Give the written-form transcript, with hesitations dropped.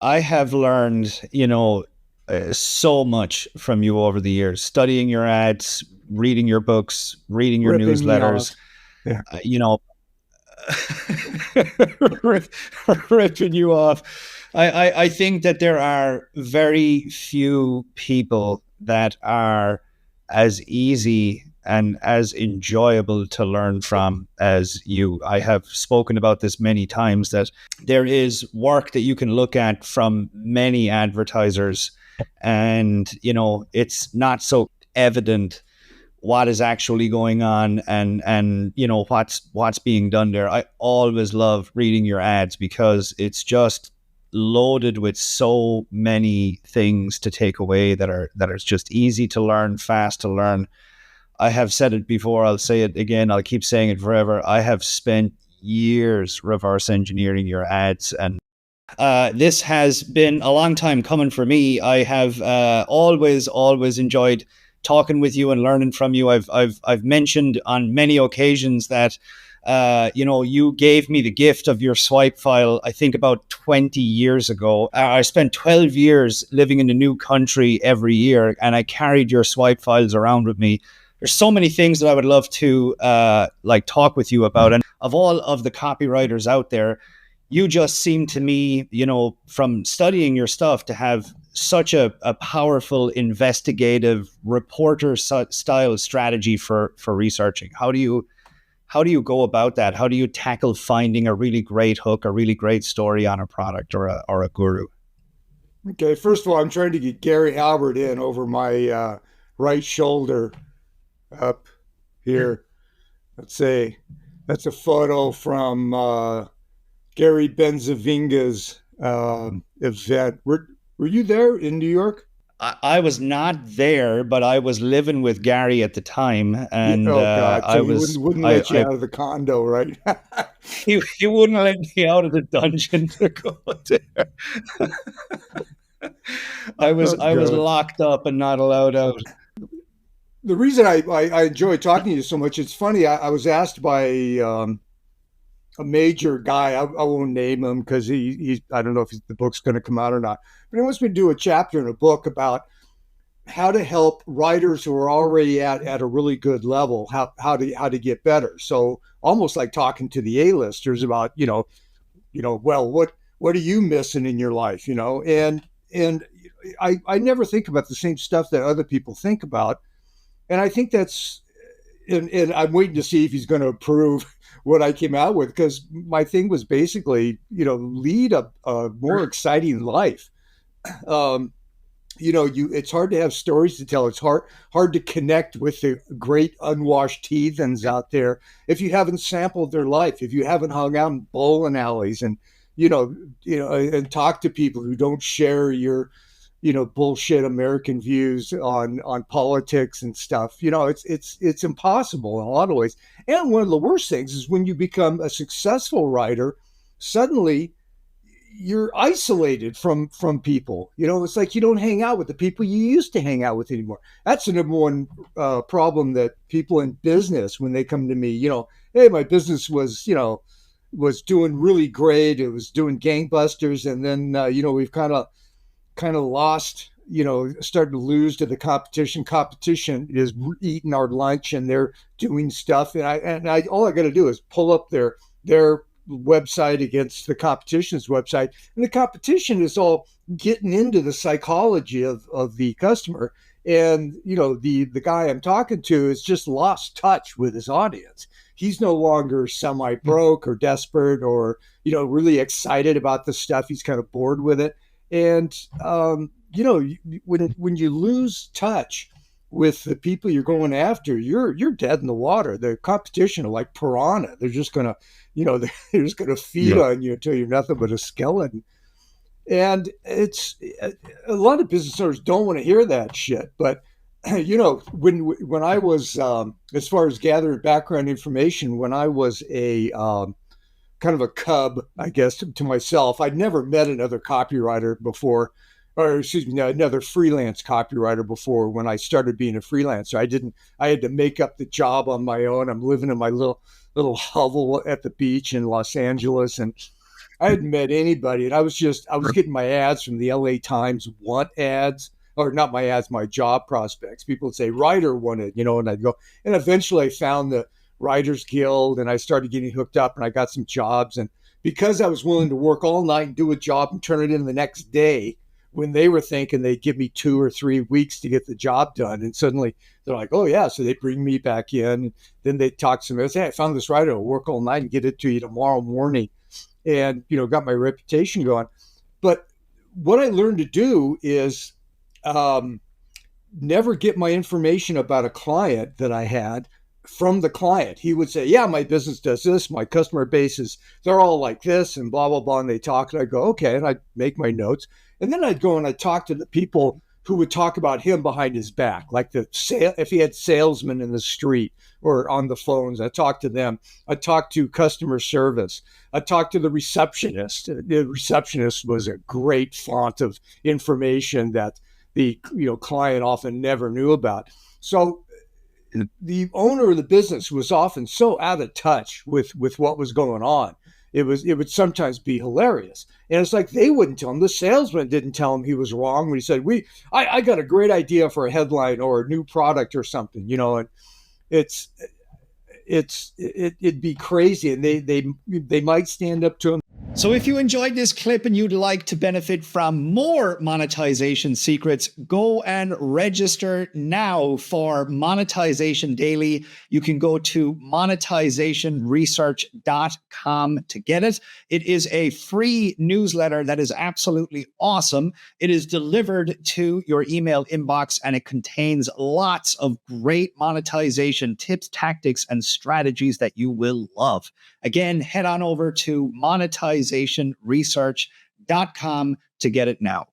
I have learned, so much from you over the years, studying your ads, reading your books, reading your Ripping me newsletters, off. Yeah. uh, you know, rip, ripping you off. I think that there are very few people that are as easy and as enjoyable to learn from as you. I have spoken about this many times that there is work that you can look at from many advertisers, and it's not so evident what is actually going on, and what's being done there. I always love reading your ads because it's just loaded with so many things to take away that are just easy to learn, fast to learn. I have said it before, I'll say it again, I'll keep saying it forever. I have spent years reverse engineering your ads, and this has been a long time coming for me. I have always enjoyed talking with you and learning from you. I've mentioned on many occasions that you gave me the gift of your swipe file. I think about 20 years ago. I spent 12 years living in a new country every year, and I carried your swipe files around with me. There's so many things that I would love to talk with you about, and of all of the copywriters out there, you just seem to me, from studying your stuff, to have such a powerful investigative reporter style strategy for researching. How do you go about that? How do you tackle finding a really great hook, a really great story on a product or a guru? Okay. First of all, I'm trying to get Gary Halbert in over my right shoulder up here. Let's say that's a photo from Gary Benzavinga's event. Were you there in New York? I was not there, but I was living with Gary at the time, Yeah, and oh God! So I he was wouldn't I, let you I out of the condo, right? he wouldn't let me out of the dungeon to go there. Oh I was God! locked up and not allowed out. The reason I enjoy talking to you so much, it's funny. I was asked by a major guy. I won't name him because he's I don't know if the book's going to come out or not. But he wants me to do a chapter in a book about how to help writers who are already at a really good level, how to get better. So almost like talking to the A-listers about well, what are you missing in your life, and I never think about the same stuff that other people think about, and I think that's and I'm waiting to see if he's going to approve what I came out with, because my thing was basically, lead a more exciting life. Um, it's hard to have stories to tell. It's hard to connect with the great unwashed heathens out there if you haven't sampled their life, if you haven't hung out in bowling alleys and and talk to people who don't share your bullshit American views on politics and stuff. It's impossible in a lot of ways. And one of the worst things is when you become a successful writer, suddenly you're isolated from people. It's like you don't hang out with the people you used to hang out with anymore. That's the number one problem that people in business, when they come to me, hey, my business was doing really great. It was doing gangbusters, and then we've kind of lost, started to lose to the competition. Competition is eating our lunch, and they're doing stuff, and I all I got to do is pull up their website against the competition's website, and the competition is all getting into the psychology of the customer. And the guy I'm talking to has just lost touch with his audience. He's no longer semi broke or desperate or really excited about the stuff. He's kind of bored with it. And when you lose touch with the people you're going after, you're dead in the water. The competition are like piranha. They're just gonna, they're just gonna feed Yeah. on you until you're nothing but a skeleton. And it's a lot of business owners don't want to hear that shit. But when I was as far as gathering background information, when I was a kind of a cub, I guess, to myself. I'd never met another copywriter before, or excuse me, another freelance copywriter before when I started being a freelancer. I had to make up the job on my own. I'm living in my little hovel at the beach in Los Angeles. And I hadn't met anybody, and I was getting my ads from the LA Times want ads, or not my ads, my job prospects. People would say writer wanted, and I'd go, and eventually I found the Writers Guild, and I started getting hooked up, and I got some jobs, and because I was willing to work all night and do a job and turn it in the next day, when they were thinking they'd give me 2 or 3 weeks to get the job done, and suddenly they're like, oh yeah, so they bring me back in. Then they talk to me, say, hey, I found this writer, I'll work all night and get it to you tomorrow morning, and got my reputation going. But what I learned to do is never get my information about a client that I had from the client. He would say, yeah, my business does this, my customer base is, they're all like this, and blah blah blah, and they talk, and I go, okay, and I'd make my notes, and then I'd go and I'd talk to the people who would talk about him behind his back, like if he had salesmen in the street or on the phones, I talked to them. I talked to customer service. I talked to the receptionist. The receptionist was a great font of information that the client often never knew about. So the owner of the business was often so out of touch with what was going on. It would sometimes be hilarious. And it's like they wouldn't tell him. The salesman didn't tell him he was wrong when he said, I got a great idea for a headline or a new product or something, and it'd be crazy. And they might stand up to him. So if you enjoyed this clip and you'd like to benefit from more monetization secrets, go and register now for Monetization Daily. You can go to monetizationresearch.com to get it. It is a free newsletter that is absolutely awesome. It is delivered to your email inbox, and it contains lots of great monetization tips, tactics, and strategies that you will love. Again, head on over to monetizationresearch.com to get it now.